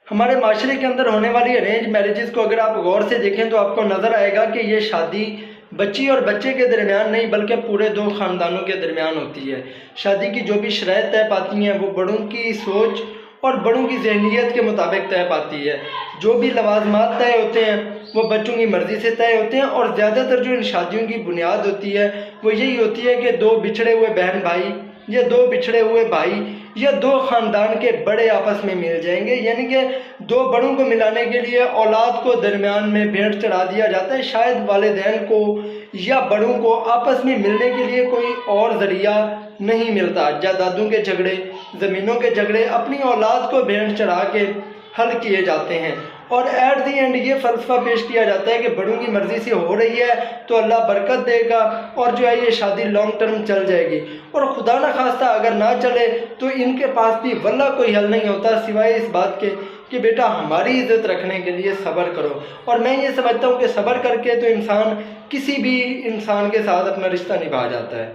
हमारे माशरे के अंदर होने वाली अरेंज मैरिजेस को अगर आप गौर से देखें तो आपको नज़र आएगा कि ये शादी बच्ची और बच्चे के दरमियान नहीं बल्कि पूरे दो ख़ानदानों के दरमियान होती है। शादी की जो भी शराइत तय पाती हैं वो बड़ों की सोच और बड़ों की ज़हनियत के मुताबिक तय पाती है। जो भी लवाजमात तय होते हैं वो बच्चों की मर्ज़ी से तय होते हैं और ज़्यादातर जो इन शादियों की बुनियाद होती है वो यही होती है कि दो बिछड़े हुए बहन भाई या दो बिछड़े हुए भाई या दो ख़ानदान के बड़े आपस में मिल जाएंगे, यानी कि दो बड़ों को मिलाने के लिए औलाद को दरमियान में भेंट चढ़ा दिया जाता है। शायद वालिदैन को या बड़ों को आपस में मिलने के लिए कोई और ज़रिया नहीं मिलता। जायदादों के झगड़े, ज़मीनों के झगड़े अपनी औलाद को भेंट चढ़ा के हल किए जाते हैं और एट दी एंड ये फ़लसफ़ा पेश किया जाता है कि बड़ों की मर्ज़ी से हो रही है तो अल्लाह बरकत देगा और जो है ये शादी लॉन्ग टर्म चल जाएगी। और खुदा न खास्ता अगर ना चले तो इनके पास भी वल्लाह कोई हल नहीं होता सिवाय इस बात के कि बेटा हमारी इज़्ज़त रखने के लिए सब्र करो। और मैं ये समझता हूँ कि सब्र करके तो इंसान किसी भी इंसान के साथ अपना रिश्ता निभा जाता है।